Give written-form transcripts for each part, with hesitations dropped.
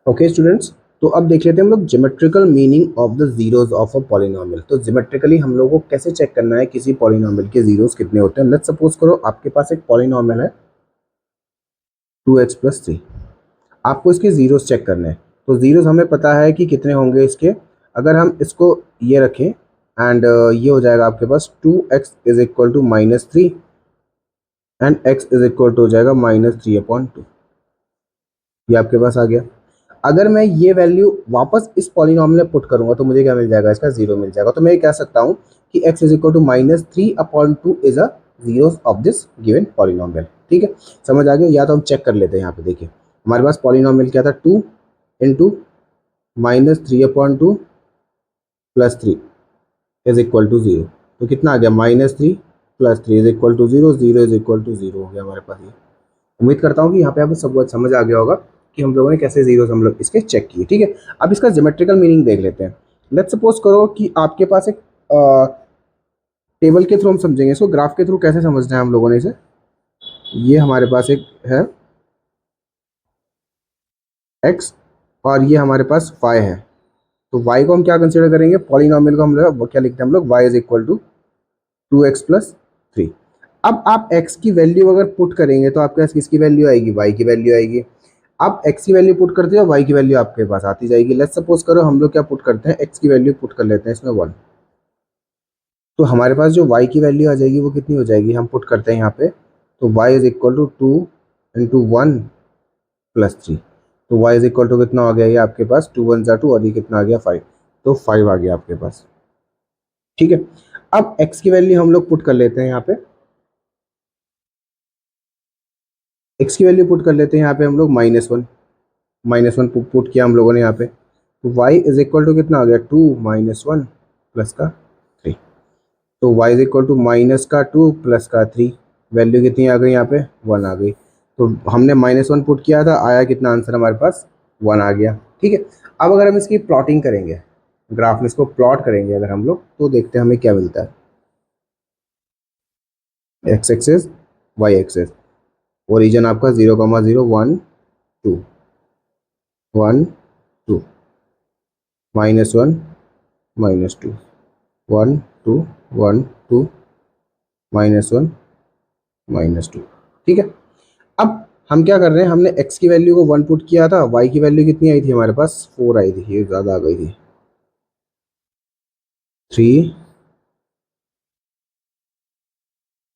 Okay students, तो अब देख लेते हैं हम लोग geometrical meaning of the zeros of a polynomial. तो ज्योमेट्रिकली हम लोगों को कैसे चेक करना है किसी पॉलिनोमियल के जीरोस कितने होते हैं। लेट्स सपोज करो आपके पास एक पॉलिनोमियल है 2x+3। आपको इसके जीरोस चेक करने हैं। तो जीरोस हमें पता है कि कितने होंगे इसके। अगर हम इसको ये रखें एंड ये हो जाएगा आपके पास 2x = -3 एंड x = हो जाएगा -3/2। ये आपके पास आ गया। अगर मैं ये वैल्यू वापस इस पॉलिनोमियल में पुट करूंगा तो मुझे क्या मिल जाएगा, इसका जीरो मिल जाएगा। तो मैं ये कह सकता हूँ कि x = -3/2 is a zero of this given polynomial. ठीक है, समझ आ गया। या तो हम चेक कर लेते हैं। यहाँ पे देखिए हमारे पास पॉलिनोमियल क्या था, 2 into -3/2 plus 3 is equal to 0। तो कितना आ गया, -3 plus 3 is equal to 0, 0 is equal to 0 हो गया हमारे पास ये। उम्मीद करता हूँ कि यहाँ पे आपको सब कुछ समझ आ गया होगा कि हम लोगों ने कैसे जीरोस हम लोग इसके चेक किए। ठीक है, अब इसका ज्योमेट्रिकल मीनिंग देख लेते हैं। लेट्स सपोज करो कि आपके पास एक टेबल के थ्रू हम समझेंगे इसको, ग्राफ के थ्रू कैसे समझना है हम लोगों ने इसे। ये हमारे पास एक है x और ये हमारे पास y है। तो y को हम क्या कंसिडर करेंगे, पॉलिनोमियल को हम लोग वो क्या लिखते हैं हम लोग, y = 2x+3। अब आप x की वैल्यू अगर पुट करेंगे तो आपके पास किसकी वैल्यू आएगी, y की वैल्यू आएगी। आप x की वैल्यू पुट करते हो, y की वैल्यू आपके पास आती जाएगी। लेट्स सपोज करो हम लोग क्या पुट करते हैं, x की वैल्यू पुट कर लेते हैं इसमें 1। तो हमारे पास जो y की वैल्यू आ जाएगी वो कितनी हो जाएगी, हम पुट करते हैं यहाँ पे। तो y = 2 इंटू 1 प्लस 3। तो y कितना आ गया, ये आपके पास 2 1 = 2 और ये कितना आ गया 5। तो 5 आ गया आपके पास। ठीक है, अब x की वैल्यू हम लोग पुट कर लेते हैं यहाँ पे। x की वैल्यू पुट कर लेते हैं यहाँ पे हम लोग -1। -1 पुट किया हम लोगों ने यहाँ पे। तो y कितना आ गया, 2 -1 प्लस का 3। तो y -2 प्लस का 3, वैल्यू कितनी आ गई यहाँ पे, 1 आ गई। तो हमने -1 पुट किया था, आया कितना आंसर हमारे पास, 1 आ गया। ठीक है, अब अगर हम इसकी प्लॉटिंग करेंगे, ग्राफ में इसको प्लॉट करेंगे अगर हम लोग, तो देखते हैं हमें क्या मिलता है। x axis y axis, origin आपका 0,0 1 2 1 2 -1 -2 1 2 1 2 -1 -2। ठीक है, अब हम क्या कर रहे हैं, हमने x की वैल्यू को 1 पुट किया था, y की वैल्यू कितनी आई थी हमारे पास, 4 आई थी, ये ज़्यादा आ गई थी। 3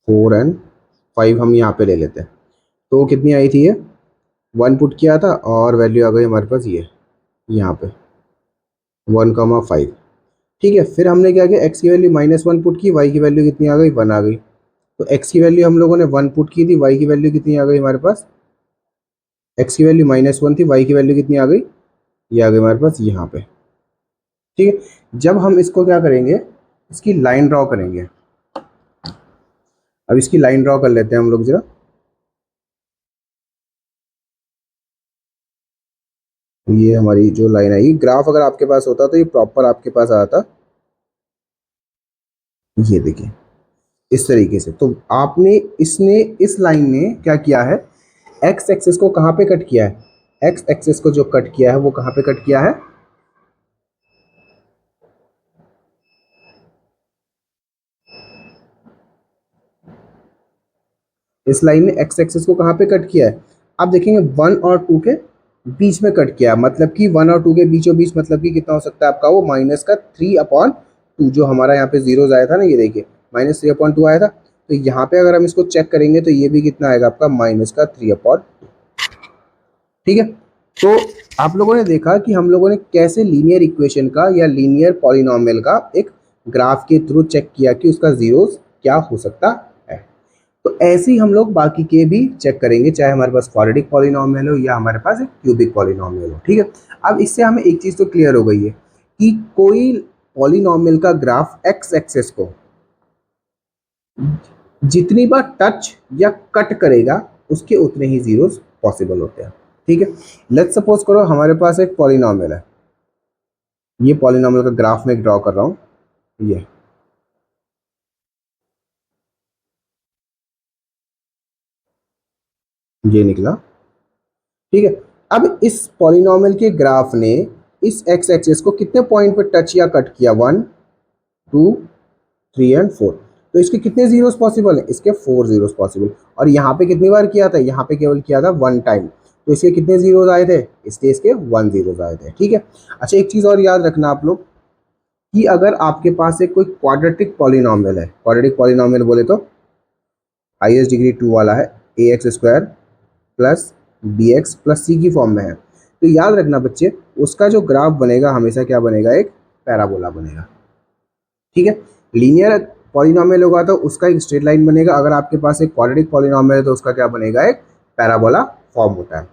4 एंड 5 हम यहाँ पे ले लेते हैं। तो कितनी आई थी ये, 1 पुट किया था और वैल्यू आ गई हमारे पास ये यहाँ पे 1,5। ठीक है, फिर हमने क्या किया, x की वैल्यू -1 पुट की, y की वैल्यू कितनी आ गई, 1 आ गई। तो x की वैल्यू हम लोगों ने 1 पुट की थी, y की वैल्यू कितनी आ गई हमारे पास, x की वैल्यू -1 थी, y की वैल्यू कितनी आ गई, ये आ गई हमारे पास यहाँ पे। ठीक है, जब हम इसको क्या करेंगे, इसकी लाइन ड्रॉ करेंगे। अब इसकी लाइन ड्रॉ कर लेते हैं हम लोग जरा। ये हमारी जो लाइन आएगी, ग्राफ अगर आपके पास होता तो ये प्रॉपर आपके पास आता, ये देखिए इस तरीके से। तो आपने इसने इस लाइन ने क्या किया है, एक्स एक्सिस को कहाँ पे कट किया है, एक्स एक्सिस को जो कट किया है वो कहाँ पे कट किया है, इस लाइन ने एक्स एक्सिस को कहाँ पे कट किया है, आप देखेंगे 1 और 2 के बीच में कट किया है। मतलब कि 1 और 2 के बीचों बीच मतलब कि कितना हो सकता है आपका, वो -3/2 जो हमारा यहाँ पे जीरोज आया था ना, ये देखिए -3/2 आया था। तो यहाँ पे अगर हम इसको चेक करेंगे तो ये भी कितना आएगा आपका, -3/2। ठीक है, तो आप लोगों ने देखा कि हम लोगों ने कैसे लीनियर इक्वेशन का या लीनियर पॉलिनोमियल का एक ग्राफ के थ्रू चेक किया कि उसका जीरोस क्या हो सकता है। तो ऐसे ही हम लोग बाकी के भी चेक करेंगे, चाहे हमारे पास क्वाड्रेटिक पॉलिनोमियल हो या हमारे पास एक क्यूबिक पॉलिनोमियल हो। ठीक है, अब इससे हमें एक चीज़ तो क्लियर हो गई है कि कोई पॉलिनोमियल का ग्राफ एक्स एक्सेस को जितनी बार टच या कट करेगा उसके उतने ही जीरोस पॉसिबल होते हैं। ठीक है, लेट्स सपोज करो हमारे पास एक पॉलिनोमियल है, ये पॉलिनोमियल का ग्राफ में ड्रॉ कर रहा हूँ, ये निकला। ठीक है, अब इस पॉलिनॉमियल के ग्राफ ने इस एक्स एक्सिस को कितने पॉइंट पे टच या कट किया, 1 2 3 एंड 4। तो इसके कितने जीरोस पॉसिबल हैं, इसके 4 जीरोस पॉसिबल। और यहाँ पे कितनी बार किया था, यहाँ पे केवल किया था 1 टाइम। तो इसके कितने जीरोस आए थे, इसके 1 जीरोस आए थे। ठीक है। अच्छा, एक चीज़ और याद रखना आप लोग कि अगर आपके पास एक कोई क्वाड्रेटिक पॉलिनॉमियल है, क्वाड्रेटिक पॉलिनॉमियल बोले तो हाईएस्ट डिग्री 2 वाला है, A X square plus B X plus C की फॉर्म में है, तो याद रखना बच्चे उसका जो ग्राफ बनेगा हमेशा क्या बनेगा, एक पैराबोला बनेगा। ठीक है। लीनियर पॉलिनॉमियल होगा तो उसका एक स्ट्रेट लाइन बनेगा, अगर आपके पास एक क्वाड्रेटिक पॉलिनॉमियल है तो उसका क्या बनेगा, एक पैराबोला फॉर्म होता है।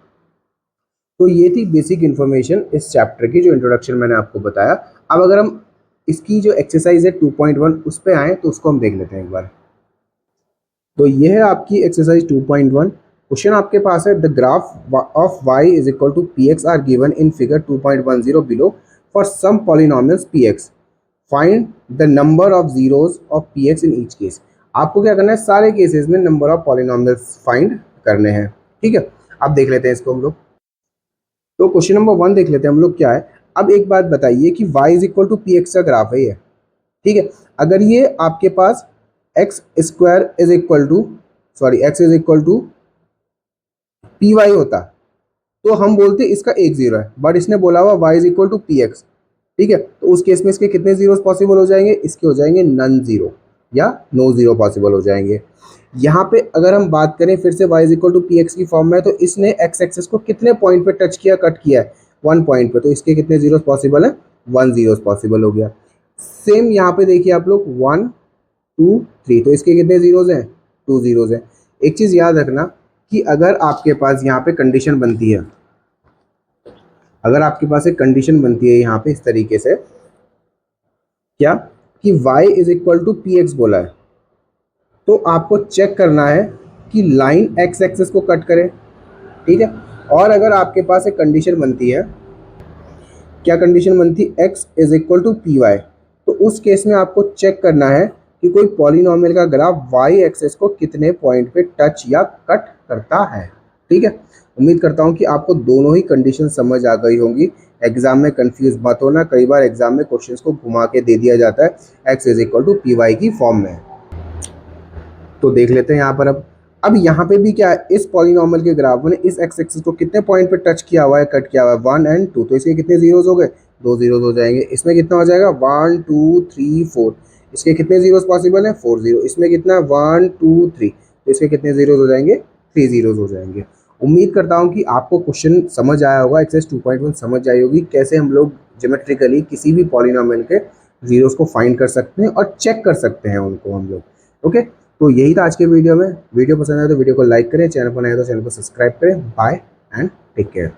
तो ये थी बेसिक इन्फॉर्मेशन इस चैप्टर की, जो इंट्रोडक्शन मैंने आपको बताया। अब अगर हम इसकी जो एक्सरसाइज है 2.1 उस पर आए तो उसको हम देख लेते हैं एक बार। तो ये है आपकी एक्सरसाइज 2.1। क्वेश्चन आपके पास है, the graph of y is equal to P x are given in figure 2.10 below for some polynomials p x, find the number of zeros of p x in each case. आपको क्या करना है, सारे cases में number of polynomials find करने हैं। ठीक है। अब देख लेते हैं इसको हम लोग। तो क्वेश्चन नंबर 1 देख लेते हैं हम लोग क्या है। अब एक बात बताइए कि y is equal to P X का ग्राफ है ये। ठीक है। अगर ये आपके पास X square is equal to X is equal to P Y होता तो हम बोलते इसका एक जीरो है, बट इसने बोला हुआ y is equal to P x. ठीक है। तो उस केस में इसके कितने जीरो पॉसिबल हो जाएंगे, इसके हो जाएंगे नन जीरो या नो जीरो पॉसिबल हो जाएंगे। यहाँ पे अगर हम बात करें फिर से y is equal to P x की फॉर्म में, तो इसने एक्स एक्सेस को कितने पॉइंट पे टच किया, कट किया है, 1 पॉइंट पे, तो इसके कितने जीरोस पॉसिबल है, 1 जीरोस पॉसिबल हो गया। सेम यहाँ पे देखिए आप लोग 1 2 3, तो इसके कितने जीरोस हैं, 2 जीरोस हैं। एक चीज़ याद रखना कि अगर आपके पास यहाँ पे कंडीशन बनती है, अगर आपके पास एक कंडीशन बनती है यहाँ पे इस तरीके से, क्या कि y is equal to P x बोला है, तो आपको चेक करना है कि लाइन एक्स एक्सेस को कट करे। ठीक है। और अगर आपके पास एक कंडीशन बनती है, क्या कंडीशन बनती है, x is equal to P y, तो उस केस में आपको चेक करना है कि कोई पॉलिनॉमियल का ग्राफ y एक्सेस को कितने पॉइंट पे टच या कट करता है। ठीक है। उम्मीद करता हूँ कि आपको दोनों ही कंडीशन समझ आ गई होंगी। एग्जाम में कंफ्यूज मत होना, कई बार एग्जाम में क्वेश्चंस को घुमा के दे दिया जाता है x is equal to P y की फॉर्म में। तो देख लेते हैं यहाँ पर। अब यहाँ पे भी क्या है, इस पॉलिनॉमियल के ग्राफ में इस एक्स एक्सिस को कितने पॉइंट पे टच किया हुआ है, कट किया हुआ है, 1 एंड 2, तो इसके कितने जीरोस हो गए, 2 जीरोस हो जाएंगे। इसमें कितना हो जाएगा, 1 2 3 4, इसके कितने जीरोस पॉसिबल है, 4 जीरो। इसमें कितना 1 2 3, तो इसके कितने जीरोस हो जाएंगे, 3 जीरोस हो जाएंगे। उम्मीद करता हूँ कि आपको क्वेश्चन समझ आया होगा, एक्सरसाइज 2.1 समझ आई होगी, कैसे हम लोग ज्योमेट्रिकली किसी भी पॉलिनॉमियल के जीरोस को फाइंड कर सकते हैं और चेक कर सकते हैं उनको हम लोग। ओके। तो यही था आज के वीडियो में। वीडियो पसंद आए तो वीडियो को लाइक करें, चैनल पर नए तो चैनल को सब्सक्राइब करें। Bye and take care.